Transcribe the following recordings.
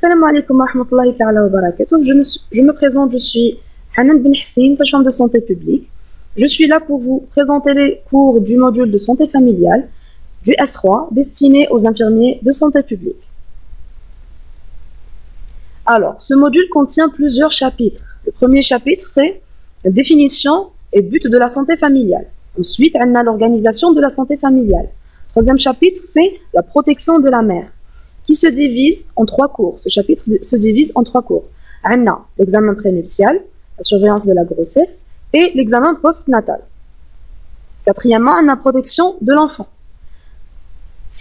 Assalamu alaikum wa rahmatullahi ta'ala wa barakatuh. Je me présente, je suis Hanan Ben Hsine, sage-femme de santé publique. Je suis là pour vous présenter les cours du module de santé familiale du S3 destiné aux infirmiers de santé publique. Alors, ce module contient plusieurs chapitres. Le premier chapitre, c'est la définition et but de la santé familiale. Ensuite, on a l'organisation de la santé familiale. Troisième chapitre, c'est la protection de la mère, qui se divise en 3 cours. Ce chapitre se divise en 3 cours. On a l'examen prénuptial, la surveillance de la grossesse et l'examen postnatal. Quatrièmement, on a la protection de l'enfant.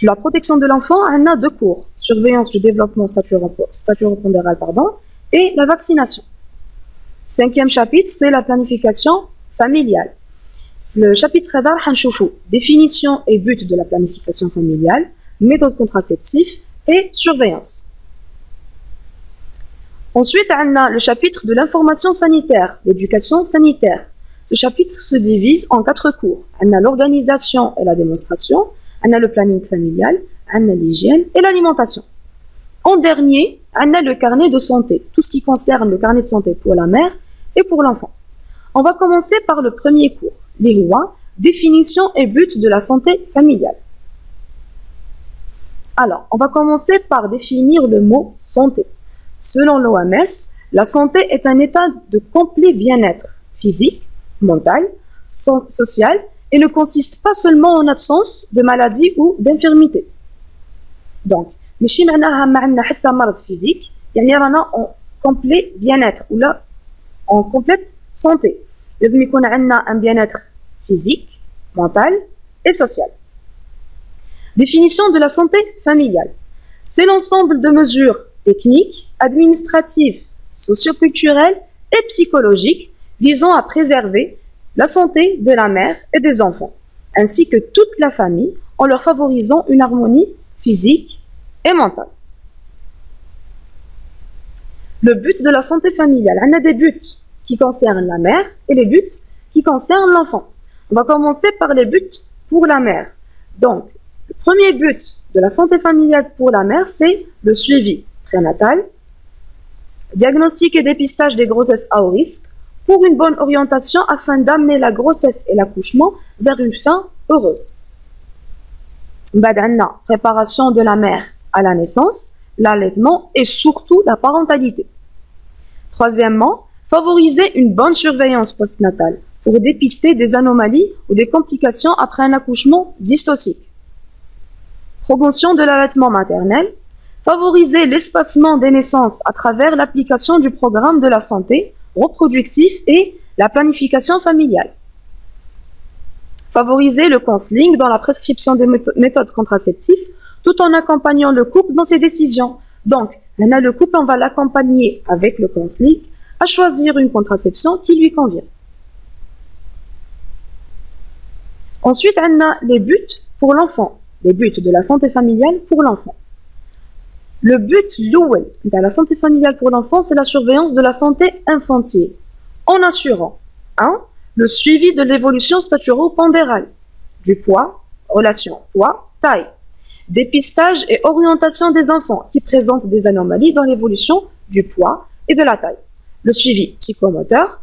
La protection de l'enfant, on a 2 cours. Surveillance du développement staturo-pondéral, et la vaccination. 5e chapitre, c'est la planification familiale. Le chapitre radar, définition et but de la planification familiale, méthode contraceptive et surveillance. Ensuite, on a le chapitre de l'information sanitaire, l'éducation sanitaire. Ce chapitre se divise en 4 cours. On a l'organisation et la démonstration, on a le planning familial, on a l'hygiène et l'alimentation. En dernier, on a le carnet de santé, tout ce qui concerne le carnet de santé pour la mère et pour l'enfant. On va commencer par le premier cours, les lois, définition et but de la santé familiale. Alors, on va commencer par définir le mot santé. Selon l'OMS, la santé est un état de complet bien-être physique, mental, social et ne consiste pas seulement en absence de maladie ou d'infirmité. Donc, ماشي معناها ما عندنا حتى مرض physique, يعني رانا en complet bien-être ou là en complète santé. لازم يكون عندنا un bien-être physique, mental et social. Définition de la santé familiale. C'est l'ensemble de mesures techniques, administratives, socioculturelles et psychologiques visant à préserver la santé de la mère et des enfants, ainsi que toute la famille en leur favorisant une harmonie physique et mentale. Le but de la santé familiale. On a des buts qui concernent la mère et les buts qui concernent l'enfant. On va commencer par les buts pour la mère. Donc, le premier but de la santé familiale pour la mère, c'est le suivi prénatal, diagnostic et dépistage des grossesses à haut risque, pour une bonne orientation afin d'amener la grossesse et l'accouchement vers une fin heureuse. Préparation de la mère à la naissance, l'allaitement et surtout la parentalité. Troisièmement, favoriser une bonne surveillance postnatale pour dépister des anomalies ou des complications après un accouchement dystocique. Promotion de l'allaitement maternel, favoriser l'espacement des naissances à travers l'application du programme de la santé reproductive et la planification familiale. Favoriser le counseling dans la prescription des méthodes contraceptives tout en accompagnant le couple dans ses décisions. Donc, le couple, on va l'accompagner avec le counseling à choisir une contraception qui lui convient. Ensuite, on a les buts pour l'enfant, les buts de la santé familiale pour l'enfant. Le but de la santé familiale pour l'enfant, c'est la surveillance de la santé infantile, en assurant 1. Le suivi de l'évolution staturo-pondérale, du poids, relation poids-taille, dépistage et orientation des enfants qui présentent des anomalies dans l'évolution du poids et de la taille, le suivi psychomoteur,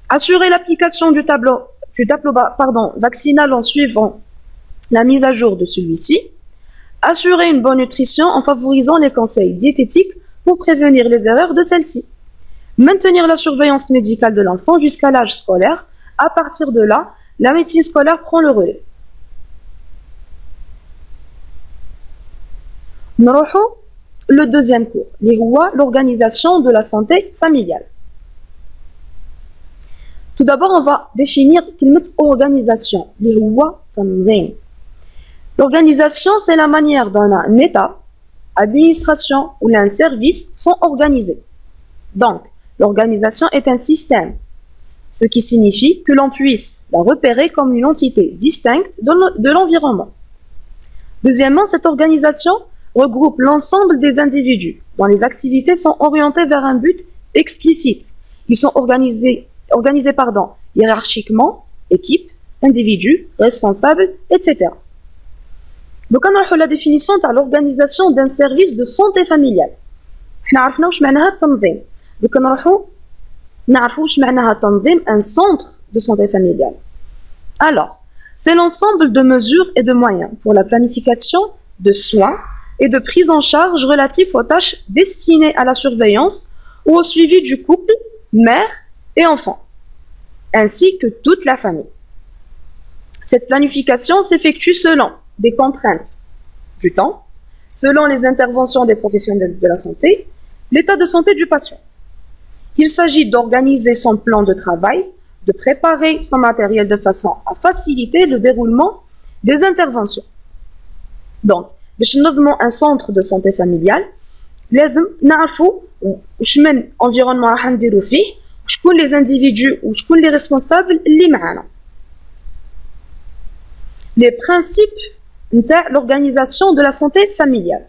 assurer l'application du tableau vaccinal en suivant la mise à jour de celui-ci, assurer une bonne nutrition en favorisant les conseils diététiques pour prévenir les erreurs de celle-ci. Maintenir la surveillance médicale de l'enfant jusqu'à l'âge scolaire. À partir de là, la médecine scolaire prend le relais. Le deuxième cours, l'organisation de la santé familiale. Tout d'abord, on va définir organisation. L'organisation, c'est la manière dont un État, administration ou un service sont organisés. Donc, l'organisation est un système, ce qui signifie que l'on puisse la repérer comme une entité distincte de l'environnement. Deuxièmement, cette organisation regroupe l'ensemble des individus dont les activités sont orientées vers un but explicite. Ils sont organisés hiérarchiquement, équipe, individus, responsables, etc. Donc, on a la définition de l'organisation d'un service de santé familiale. حنا عرفنا واش معناها التنظيم دوك نروحوا نعرفوا واش معناها تنظيم un centre de santé familiale. Alors, c'est l'ensemble de mesures et de moyens pour la planification de soins et de prise en charge relatifs aux tâches destinées à la surveillance ou au suivi du couple, mère et enfant, ainsi que toute la famille. Cette planification s'effectue selon des contraintes du temps, selon les interventions des professionnels de la santé, l'état de santé du patient. Il s'agit d'organiser son plan de travail, de préparer son matériel de façon à faciliter le déroulement des interventions. Donc, باش ننظموا un centre de santé familiale, لازم نعرفوا واش من environnement راح نديروا فيه, وشكون les individus وشكون les responsables اللي معانا. Les principes نتاع l'organisation de la santé familiale.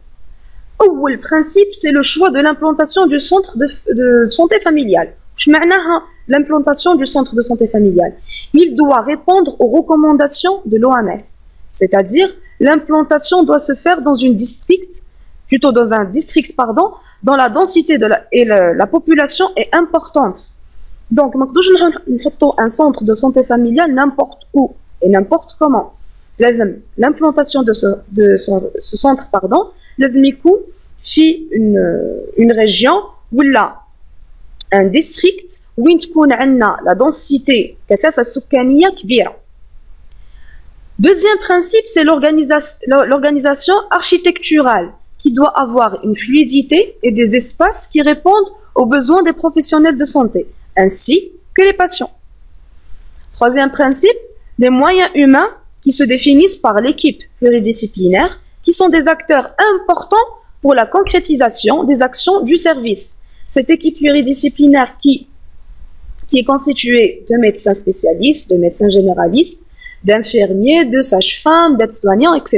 Le principe, c'est le choix de l'implantation du centre de santé familiale. Je معناها l'implantation du centre de santé familiale. Il doit répondre aux recommandations de l'OMS. C'est-à-dire, l'implantation doit se faire dans un district, dont la densité et la population est importante. Donc, un centre de santé familiale n'importe où et n'importe comment. L'implantation de ce centre, لازم يكون في une région ولا un district وين تكون عندنا la densité كثافة السكانية كبيرة. Deuxième principe, c'est l'organisation architecturale qui doit avoir une fluidité et des espaces qui répondent aux besoins des professionnels de santé ainsi que les patients. Troisième principe, les moyens humains qui se définissent par l'équipe pluridisciplinaire qui sont des acteurs importants pour la concrétisation des actions du service. Cette équipe pluridisciplinaire qui est constituée de médecins spécialistes, de médecins généralistes, d'infirmiers, de sages-femmes, d'aides-soignants, etc.,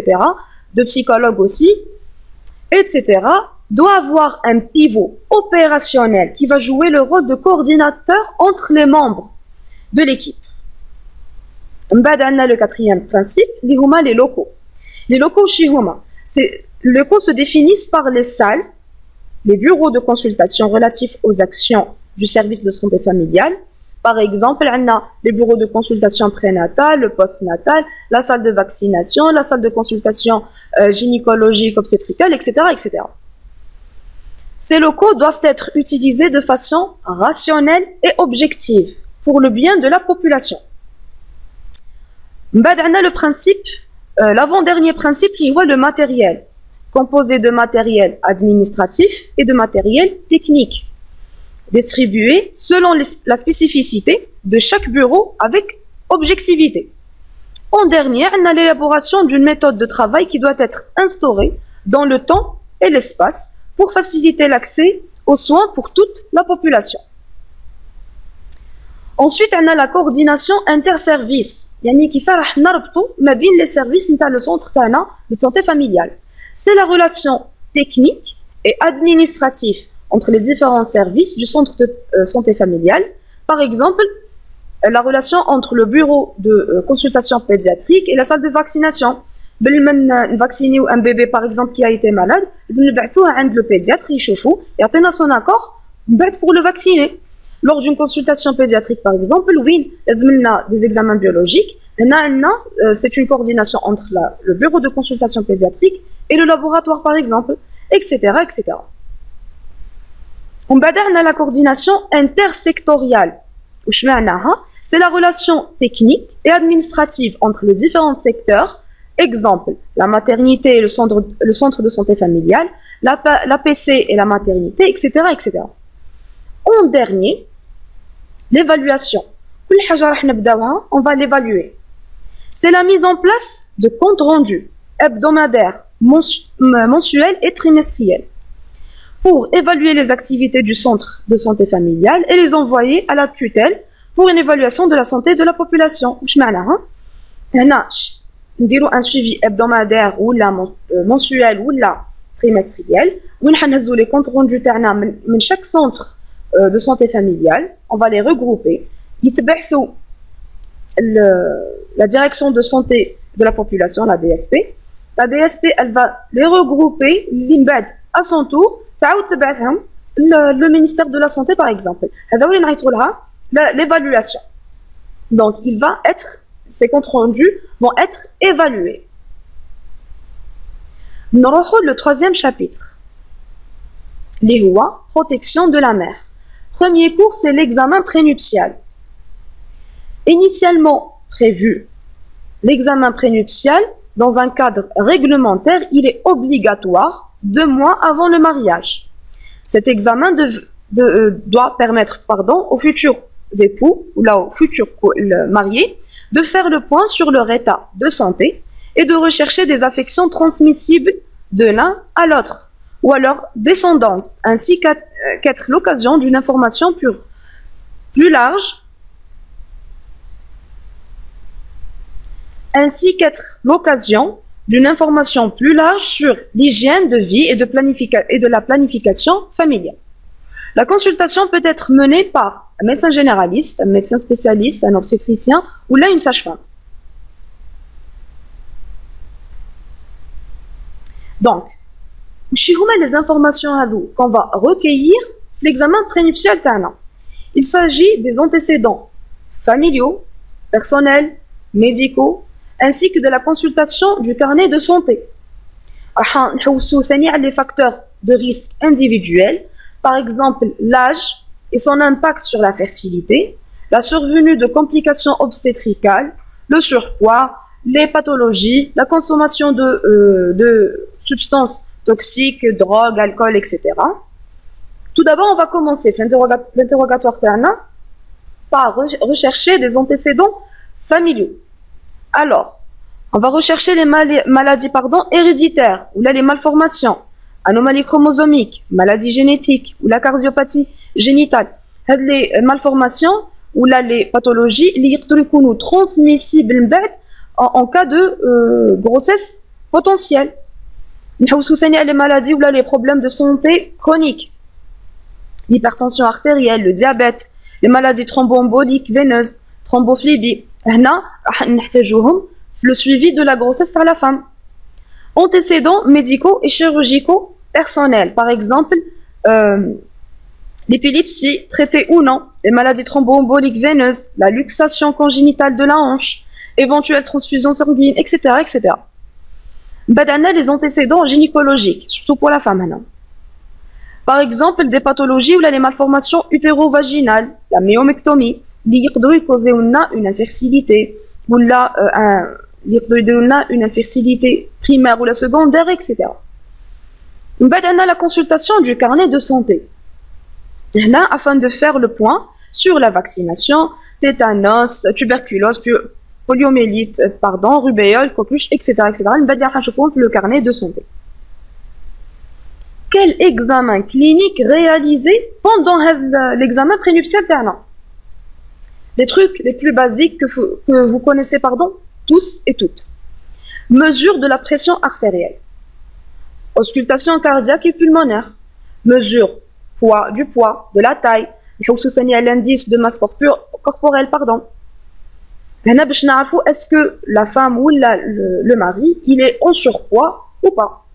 de psychologues aussi, etc., doit avoir un pivot opérationnel qui va jouer le rôle de coordinateur entre les membres de l'équipe. Le quatrième principe, les locaux. Les locaux les locaux se définissent par les salles, les bureaux de consultation relatifs aux actions du service de santé familiale. Par exemple, on a les bureaux de consultation prénatale, le postnatal, la salle de vaccination, la salle de consultation gynécologique, obstétricale, etc., etc. Ces locaux doivent être utilisés de façon rationnelle et objective pour le bien de la population. On a le principe, l'avant-dernier principe, qui est le matériel, composé de matériel administratif et de matériel technique, distribué selon la spécificité de chaque bureau avec objectivité. En dernier, on a l'élaboration d'une méthode de travail qui doit être instaurée dans le temps et l'espace pour faciliter l'accès aux soins pour toute la population. Ensuite, on a la coordination interservice. يعني كيف راح نربطوا ما بين les services نتاع le centre تاعنا de santé familiale. C'est la relation technique et administrative entre les différents services du centre de santé familiale. Par exemple, la relation entre le bureau de consultation pédiatrique et la salle de vaccination. Vacciner un bébé par exemple qui a été malade, nous نبعثوه عند le pédiatre يشوفوا يعطينا son accord pour le vacciner. Lors d'une consultation pédiatrique, par exemple, oui, on a des examens biologiques. C'est une coordination entre le bureau de consultation pédiatrique et le laboratoire, par exemple, etc., etc. On a la coordination intersectoriale. C'est la relation technique et administrative entre les différents secteurs. Exemple, la maternité et le centre de santé familiale, l'APC et la maternité, etc., etc. En dernier, l'évaluation. On va l'évaluer. C'est la mise en place de comptes rendus hebdomadaires, mensuels et trimestriels pour évaluer les activités du centre de santé familiale et les envoyer à la tutelle pour une évaluation de la santé de la population. نديروا un suivi hebdomadaire ou mensuel ou trimestriel où نحنزوا les comptes rendus تاعنا من chaque centre de santé familiale. On va les regrouper. La direction de santé de la population, la DSP. La DSP, elle va les regrouper à son tour. le ministère de la Santé, par exemple. L'évaluation. Donc, ces comptes rendus vont être évalués. Nous avons le troisième chapitre. Les lois, protection de la mère. Premier cours, c'est l'examen prénuptial. Initialement prévu, l'examen prénuptial, dans un cadre réglementaire, il est obligatoire 2 mois avant le mariage. Cet examen doit permettre aux futurs époux ou aux futurs mariés de faire le point sur leur état de santé et de rechercher des affections transmissibles de l'un à l'autre ou à leur descendance, ainsi qu'être l'occasion d'une information plus large, sur l'hygiène de vie et de la planification familiale. La consultation peut être menée par un médecin généraliste, un médecin spécialiste, un obstétricien ou là une sage-femme. Donc, les informations qu'on va recueillir l'examen prénuptial. Il s'agit des antécédents familiaux, personnels, médicaux, ainsi que de la consultation du carnet de santé. Les facteurs de risque individuels, par exemple l'âge et son impact sur la fertilité, la survenue de complications obstétricales, le surpoids, les pathologies, la consommation de substances toxiques, drogues, alcool, etc. Tout d'abord, on va commencer l'interrogatoire par rechercher des antécédents familiaux. Alors, on va rechercher les maladies héréditaires, ou là les malformations, anomalies chromosomiques, maladies génétiques, ou la cardiopathie génitale. Les malformations, ou là les pathologies, les transmissibles en cas de grossesse potentielle. Les maladies ou là les problèmes de santé chroniques, l'hypertension artérielle, le diabète, les maladies thromboemboliques veineuses, thrombophlébies. Le suivi de la grossesse par la femme. Antécédents médicaux et chirurgicaux personnels, par exemple l'épilepsie, traitée ou non, les maladies thromboemboliques veineuses, la luxation congénitale de la hanche, éventuelle transfusion sanguine, etc. etc. Les antécédents gynécologiques, surtout pour la femme. Par exemple, des pathologies ou les malformations utéro-vaginales, la myomectomie, qui causer une infertilité, ou une infertilité primaire ou la secondaire, etc. La consultation du carnet de santé. Afin de faire le point sur la vaccination, tétanos, tuberculose, poliomyélite, rubéole, coqueluche, etc. le carnet de santé. Quel examen clinique réalisé pendant l'examen prénuptial? Les trucs les plus basiques que vous connaissez tous et toutes. Mesure de la pression artérielle. Auscultation cardiaque et pulmonaire. Mesure du poids, de la taille. L'indice de masse corporelle. Est-ce que la femme ou le mari il est en surpoids ou pas?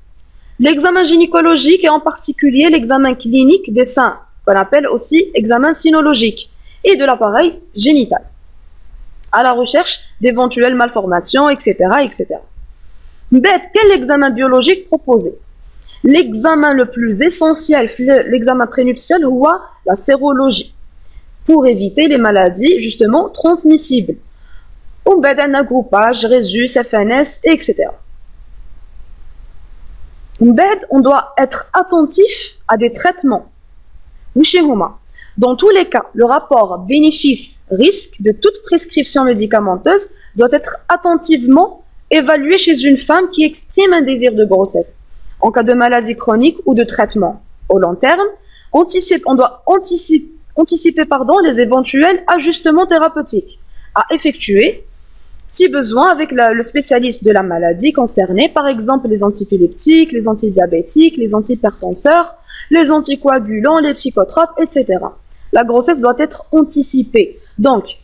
L'examen gynécologique et en particulier l'examen clinique des seins, qu'on appelle aussi examen cynologique, et de l'appareil génital, à la recherche d'éventuelles malformations, etc. etc. Quel examen biologique proposé? L'examen le plus essentiel, l'examen prénuptial, ou la sérologie, pour éviter les maladies justement transmissibles. Un groupage, Rhésus, FNS, etc. On doit être attentif à des traitements. Dans tous les cas, le rapport bénéfice-risque de toute prescription médicamenteuse doit être attentivement évalué chez une femme qui exprime un désir de grossesse. En cas de maladie chronique ou de traitement au long terme, on doit anticiper les éventuels ajustements thérapeutiques à effectuer, si besoin, avec le spécialiste de la maladie concernée, par exemple les antiépileptiques, les antidiabétiques, les antihypertenseurs, les anticoagulants, les psychotropes, etc. La grossesse doit être anticipée. Donc,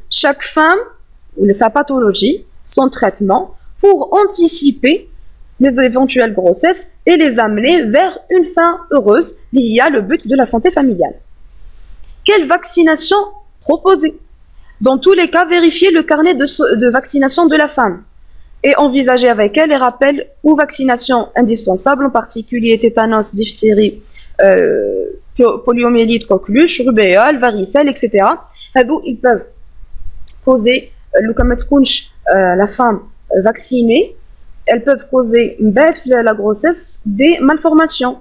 chaque femme ou sa pathologie, son traitement, pour anticiper les éventuelles grossesses et les amener vers une fin heureuse liée à le but de la santé familiale. Quelle vaccination proposer? Dans tous les cas, vérifier le carnet de vaccination de la femme et envisager avec elle les rappels ou vaccinations indispensables, en particulier tétanos, diphtérie, poliomyélite, coqueluche, rubéole, varicelle, etc. Ils peuvent causer, la femme vaccinée, elles peuvent causer la grossesse, des malformations,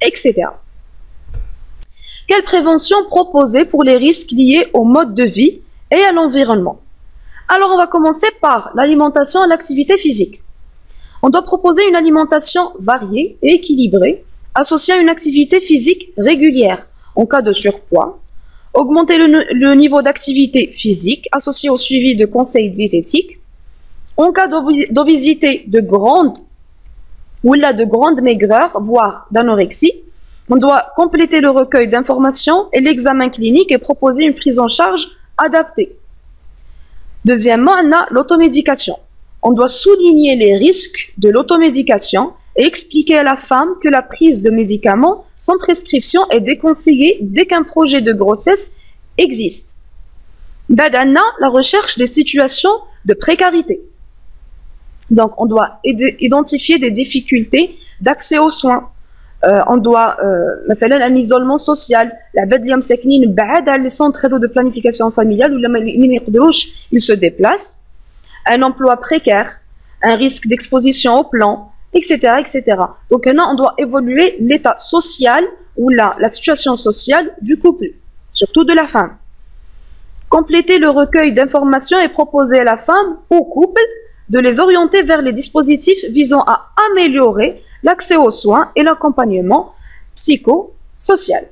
etc. Quelle prévention proposer pour les risques liés au mode de vie et à l'environnement? Alors, on va commencer par l'alimentation et l'activité physique. On doit proposer une alimentation variée et équilibrée, associée à une activité physique régulière en cas de surpoids, augmenter le niveau d'activité physique associé au suivi de conseils diététiques. En cas d'obésité de grande maigreur, voire d'anorexie, on doit compléter le recueil d'informations et l'examen clinique et proposer une prise en charge adaptée. Deuxièmement, on a l'automédication. On doit souligner les risques de l'automédication et expliquer à la femme que la prise de médicaments sans prescription est déconseillée dès qu'un projet de grossesse existe. Badana, la recherche des situations de précarité. Donc, on doit identifier des difficultés d'accès aux soins. On doit, un isolement social. La bedliam seknin ba'ad les centres de planification familiale où ils se déplacent. Un emploi précaire, un risque d'exposition au plan, etc., etc. Donc, là, on doit évoluer l'état social ou la situation sociale du couple, surtout de la femme. Compléter le recueil d'informations et proposer à la femme, au couple, de les orienter vers les dispositifs visant à améliorer l'accès aux soins et l'accompagnement psychosocial.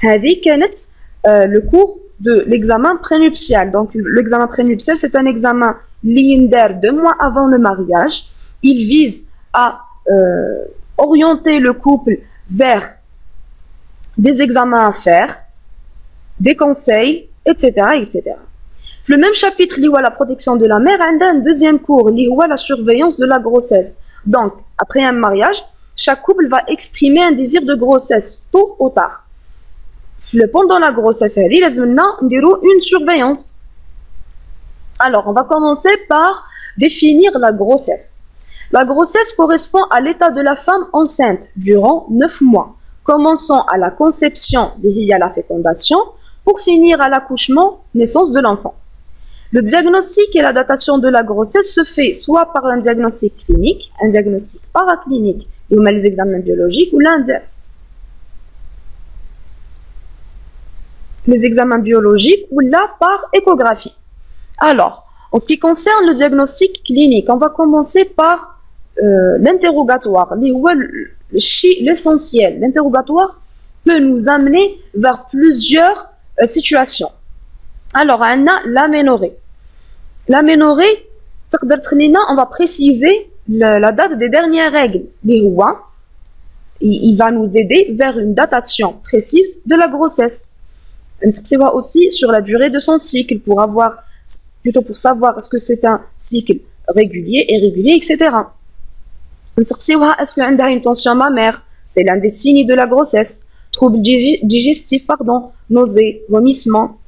Le cours de l'examen prénuptial. Donc, l'examen prénuptial, c'est un examen linéaire 2 mois avant le mariage. Il vise à orienter le couple vers des examens à faire, des conseils, etc., etc. Le même chapitre lié à la protection de la mère, on a un deuxième cours lié à la surveillance de la grossesse. Donc, après un mariage, chaque couple va exprimer un désir de grossesse, tôt ou tard. Pendant la grossesse, il y a une surveillance. Alors, on va commencer par définir la grossesse. La grossesse correspond à l'état de la femme enceinte durant 9 mois, commençant à la conception, liée à la fécondation, pour finir à l'accouchement, naissance de l'enfant. Le diagnostic et la datation de la grossesse se fait soit par un diagnostic clinique, un diagnostic paraclinique, et on a les examens biologiques, ou les examens biologiques, ou là par échographie. Alors, en ce qui concerne le diagnostic clinique, on va commencer par l'interrogatoire, l'essentiel. L'interrogatoire peut nous amener vers plusieurs situations. Alors, on a l'aménorrhée. L'aménorrhée, on va préciser la date des dernières règles. Il va nous aider vers une datation précise de la grossesse. C'est aussi sur la durée de son cycle pour savoir est-ce que c'est un cycle régulier, irrégulier, etc. Est-ce qu'elle a une tension mammaire? C'est l'un des signes de la grossesse. Troubles digestifs, nausées, vomissements,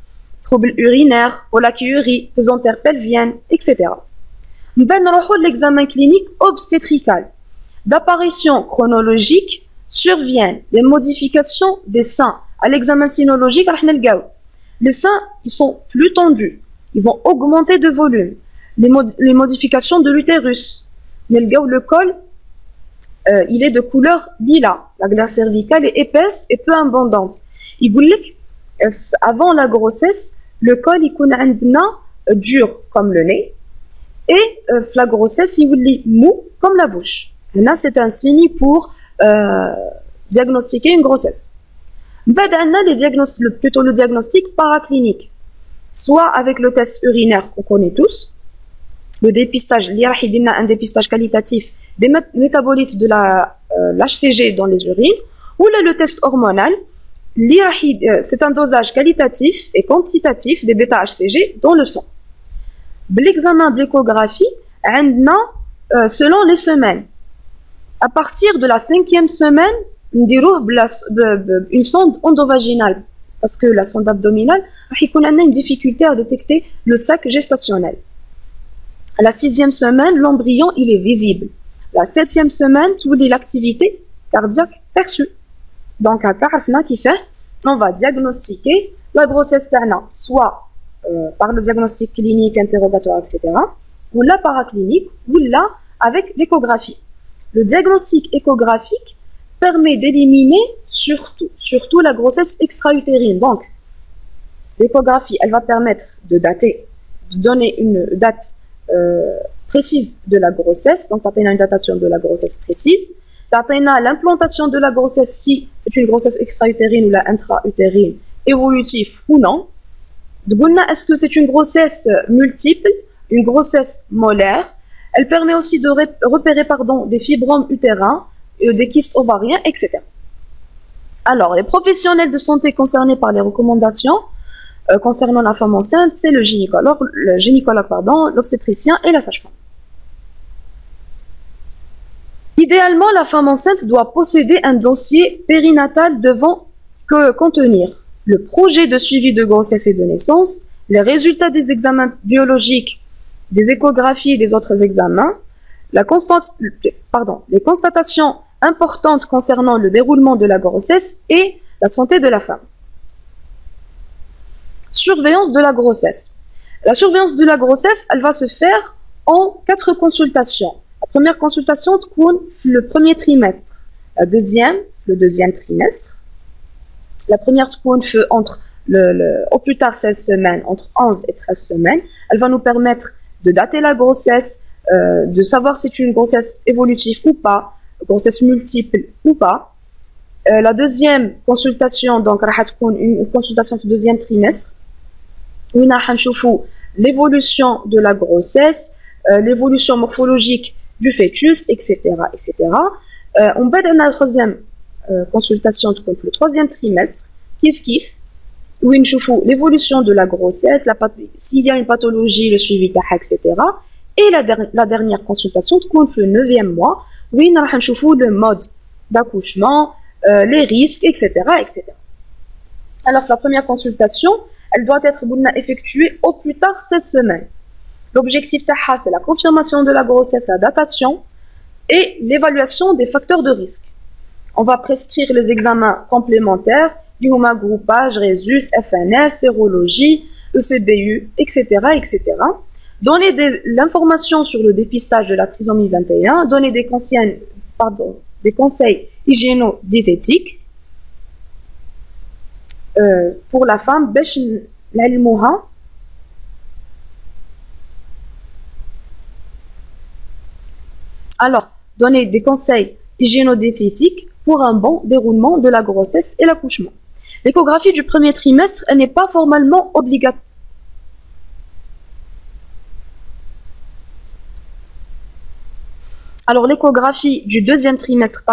troubles urinaires, olacurie, pesanteur pelvienne, etc. Nous allons l'examen clinique obstétrical. D'apparition chronologique surviennent les modifications des seins. À l'examen cynologique, les seins ils sont plus tendus, ils vont augmenter de volume. Les modifications de l'utérus. Le col, il est de couleur lilas. La glaire cervicale est épaisse et peu abondante. Il dit avant la grossesse, le col est dur comme le nez et la grossesse il est mou comme la bouche. Là, c'est un signe pour diagnostiquer une grossesse. Plutôt le diagnostic paraclinique, soit avec le test urinaire qu'on connaît tous, le dépistage, un dépistage qualitatif des métabolites de l'HCG dans les urines, ou là, le test hormonal, c'est un dosage qualitatif et quantitatif des bêta-HCG dans le sang. L'examen de l'échographie, selon les semaines. À partir de la 5e semaine, on déroule une sonde endovaginale. Parce que la sonde abdominale, on a une difficulté à détecter le sac gestationnel. À la 6e semaine, l'embryon il est visible. La 7e semaine, l'activité cardiaque perçue. Donc, à Carafna qui fait, on va diagnostiquer la grossesse terna, soit par le diagnostic clinique, interrogatoire, etc., ou la paraclinique, ou là avec l'échographie. Le diagnostic échographique permet d'éliminer surtout la grossesse extra-utérine. Donc, l'échographie, elle va permettre de donner une date précise de la grossesse. Donc, tu as une datation de la grossesse précise. Tu as l'implantation de la grossesse si c'est une grossesse extra-utérine ou la intra-utérine, évolutive ou non. Est-ce que c'est une grossesse multiple, une grossesse molaire? Elle permet aussi de repérer des fibromes utérins, des kystes ovariens, etc. Alors, les professionnels de santé concernés par les recommandations concernant la femme enceinte, c'est le gynécologue, l'obstétricien et la sage-femme. Idéalement, la femme enceinte doit posséder un dossier périnatal devant contenir le projet de suivi de grossesse et de naissance, les résultats des examens biologiques, des échographies et des autres examens, les constatations importantes concernant le déroulement de la grossesse et la santé de la femme. Surveillance de la grossesse. La surveillance de la grossesse, elle va se faire en 4 consultations. La première consultation le premier trimestre, la deuxième, le deuxième trimestre. La première entre au plus tard 16 semaines, entre 11 et 13 semaines. Elle va nous permettre de dater la grossesse, de savoir si c'est une grossesse évolutive ou pas, grossesse multiple ou pas. La deuxième consultation, donc, une consultation du deuxième trimestre, où on a l'évolution de la grossesse, l'évolution morphologique du fœtus, etc. etc. On va dans la troisième consultation, le troisième trimestre, où on l'évolution de la grossesse, s'il y a une pathologie, le suivi, etc. Et la dernière consultation, le 9e mois, où on le mode d'accouchement, les risques, etc., etc. Alors, la première consultation, elle doit être effectuée au plus tard 16 semaines. L'objectif c'est la confirmation de la grossesse, la datation et l'évaluation des facteurs de risque. On va prescrire les examens complémentaires, groupage, Rhésus, FNS, sérologie, ECBU, etc., etc. Donner l'information sur le dépistage de la trisomie 21, donner des conseils hygiéno-diététiques pour la femme, alors, donner des conseils hygiéno-diététiques pour un bon déroulement de la grossesse et l'accouchement. L'échographie du premier trimestre, elle n'est pas formellement obligatoire. Alors, l'échographie du deuxième trimestre,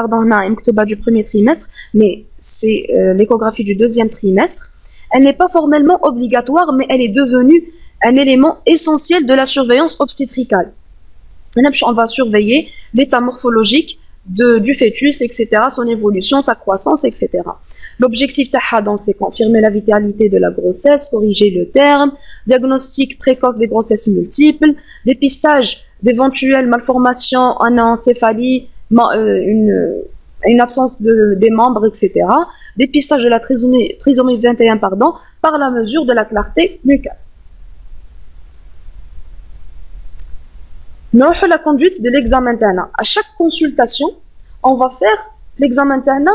du premier trimestre, mais c'est l'échographie du deuxième trimestre, elle n'est pas formellement obligatoire, mais elle est devenue un élément essentiel de la surveillance obstétricale. On va surveiller l'état morphologique du fœtus, etc., son évolution, sa croissance, etc. L'objectif donc c'est confirmer la vitalité de la grossesse, corriger le terme, diagnostic précoce des grossesses multiples, dépistage d'éventuelles malformations, anencéphalie, une absence des membres, etc. Dépistage de la trisomie 21 par la mesure de la clarté nucale. La conduite de l'examen TANA. À chaque consultation, on va faire l'examen TANA,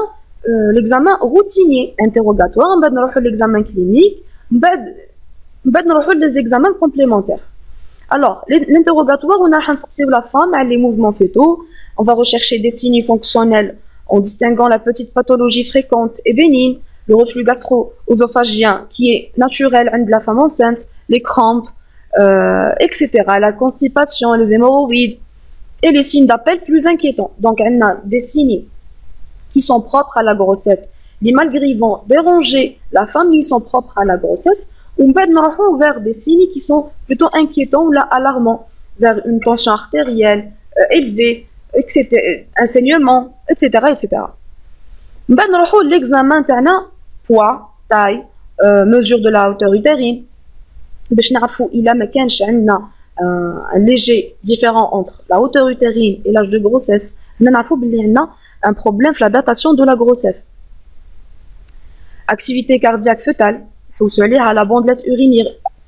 l'examen routinier, interrogatoire, on va l'examen clinique, on va les examens complémentaires. Alors, l'interrogatoire, on a la femme, les mouvements fœtaux, on va rechercher des signes fonctionnels en distinguant la petite pathologie fréquente et bénigne, le reflux gastro-œsophagien qui est naturel de la femme enceinte, les crampes, etc., la constipation, les hémorroïdes et les signes d'appel plus inquiétants. Donc, on a des signes qui sont propres à la grossesse. Les malgré vont déranger la femme, ils sont propres à la grossesse. On va vers des signes qui sont plutôt inquiétants ou alarmants, vers une tension artérielle élevée, etc., un saignement, etc. etc. On va l'examen poids, taille, mesure de la hauteur utérine. Il a un léger différent entre la hauteur utérine et l'âge de grossesse. On a un problème sur la datation de la grossesse. Activité cardiaque fœtale, à la bandelette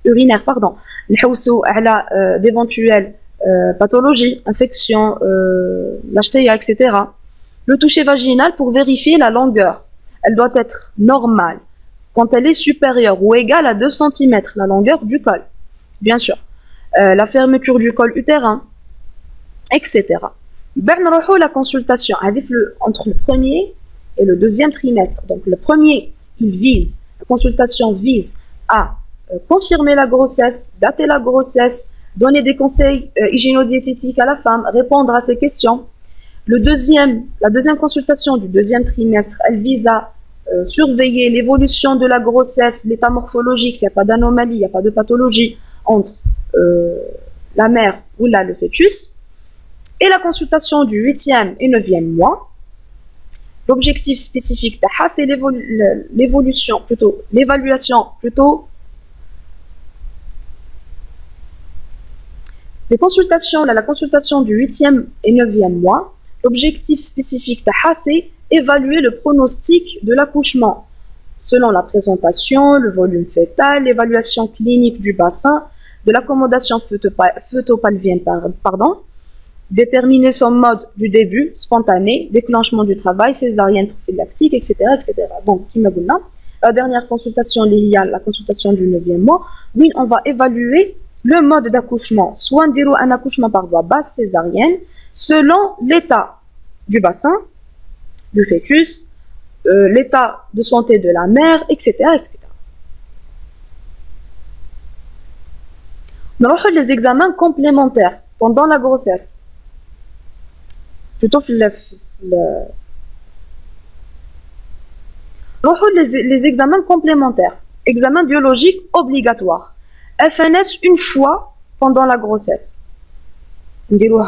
urinaire, pardon, à d'éventuelles pathologies, infections, l'HTA, etc. Le toucher vaginal pour vérifier la longueur. Elle doit être normale quand elle est supérieure ou égale à 2 cm, la longueur du col, bien sûr. La fermeture du col utérin, etc. La consultation entre le premier et le deuxième trimestre. Donc le premier, la consultation vise à confirmer la grossesse, dater la grossesse, donner des conseils hygiéno-diététiques à la femme, répondre à ses questions. La deuxième consultation du deuxième trimestre, elle vise à surveiller l'évolution de la grossesse, l'état morphologique, s'il n'y a pas d'anomalie, il n'y a pas de pathologie entre la mère ou là, le fœtus. Et la consultation du 8e et 9e mois. L'objectif spécifique de c'est l'évaluation plutôt. La consultation du 8e et 9e mois. L'objectif spécifique de c'est évaluer le pronostic de l'accouchement selon la présentation, le volume fœtal, l'évaluation clinique du bassin, de l'accommodation fœtopalvienne, déterminer son mode du début, spontané, déclenchement du travail, césarienne prophylactique, etc. etc. Donc, la dernière consultation, la consultation du 9e mois, oui, on va évaluer le mode d'accouchement, soit un accouchement par voie basse césarienne, selon l'état du bassin, du fœtus, l'état de santé de la mère, etc. etc. On a les examens complémentaires pendant la grossesse. Plutôt les examens complémentaires. Examen biologique obligatoire. FNS une fois pendant la grossesse. On dirait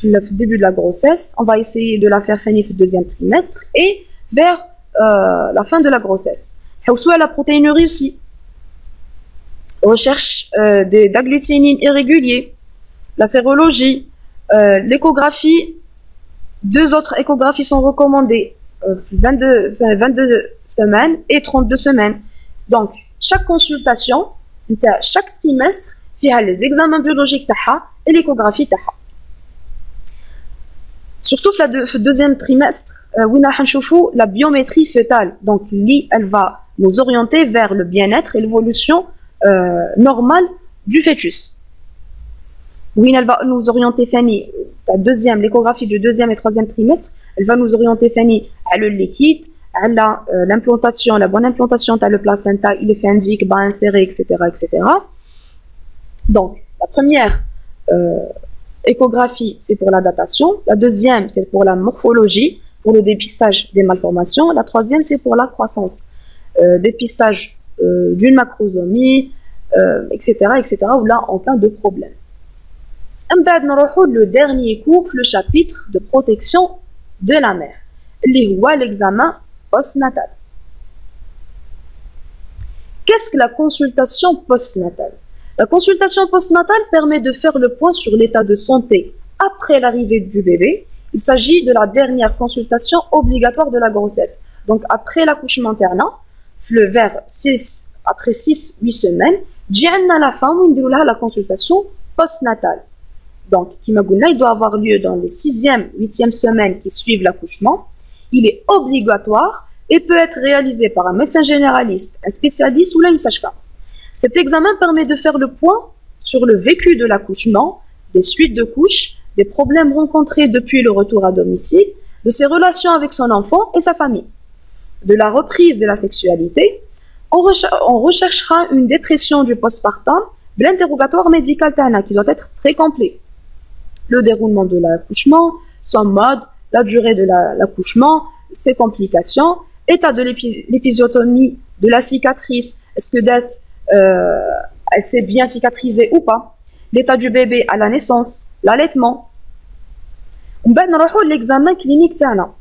le début de la grossesse, on va essayer de la faire finir le deuxième trimestre et vers la fin de la grossesse. Soit la protéinurie aussi. Recherche d'agglutinines irréguliers, la sérologie, l'échographie. 2 autres échographies sont recommandées, 22 semaines et 32 semaines. Donc, chaque consultation, chaque trimestre, il y a les examens biologiques et l'échographie. Surtout le deuxième trimestre, la biométrie fœtale. Donc, elle va nous orienter vers le bien-être et l'évolution normale du fœtus. Oui, elle va nous orienter l'échographie du deuxième et troisième trimestre, elle va nous orienter à le liquide, à l'implantation, la bonne implantation, le placenta, il est fait indique, bas inséré, etc., etc. Donc, la première échographie, c'est pour la datation. La deuxième, c'est pour la morphologie, pour le dépistage des malformations. La troisième, c'est pour la croissance. Dépistage d'une macrosomie, etc., etc., ou là, en cas de problème. Le dernier cours, le chapitre de protection de la mère. L'examen postnatal. Qu'est-ce que la consultation postnatale? La consultation postnatale permet de faire le point sur l'état de santé après l'arrivée du bébé. Il s'agit de la dernière consultation obligatoire de la grossesse. Donc, après l'accouchement maternel, après 6-8 semaines, la femme la consultation postnatale. Donc, il doit avoir lieu dans les 6e, 8e semaines qui suivent l'accouchement. Il est obligatoire et peut être réalisé par un médecin généraliste, un spécialiste ou une sage-femme. Cet examen permet de faire le point sur le vécu de l'accouchement, des suites de couches, des problèmes rencontrés depuis le retour à domicile, de ses relations avec son enfant et sa famille, de la reprise de la sexualité. On recherchera une dépression du postpartum, de l'interrogatoire médical qui doit être très complet. Le déroulement de l'accouchement, son mode, la durée de l'accouchement, ses complications, état de l'épisiotomie, de la cicatrice, est-ce que elle s'est bien cicatrisée ou pas, l'état du bébé à la naissance, l'allaitement. On va نروحوا l'examen clinique تاعنا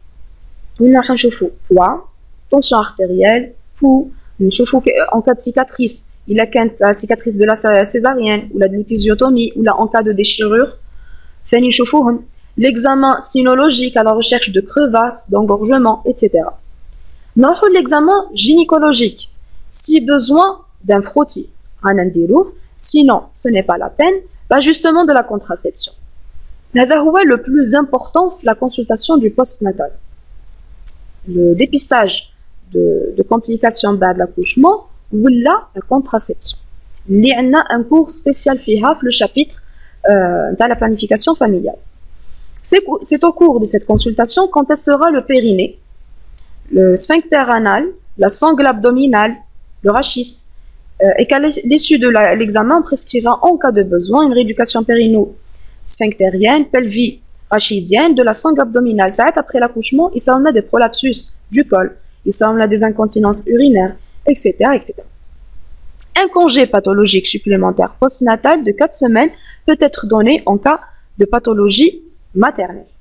وين راح نشوفوا poids, tension artérielle, pouls, نشوفوا en cas de cicatrice, il a la cicatrice de la césarienne ou la de l'épisiotomie ou là en cas de déchirure. ثاني نشوفوهم l'examen sinologique à la recherche de crevasses, d'engorgement, etc. نروحوا l'examen gynécologique si besoin d'un frottis, sinon ce n'est pas la peine, l'ajustement de la contraception. هذا هو le plus important la consultation du postnatal. Le dépistage de complications بعد l'accouchement ou la contraception. Il y a un cours spécial فيها في le chapitre de la planification familiale. C'est au cours de cette consultation qu'on testera le périnée, le sphincter anal, la sangle abdominale, le rachis, et qu'à l'issue de l'examen, on prescrira en cas de besoin une rééducation périno-sphinctérienne, pelvique, rachidienne, de la sangle abdominale. Ça, après l'accouchement, il s'en a des prolapsus du col, il s'en a des incontinences urinaires, etc., etc. Un congé pathologique supplémentaire postnatal de 4 semaines peut être donné en cas de pathologie maternelle.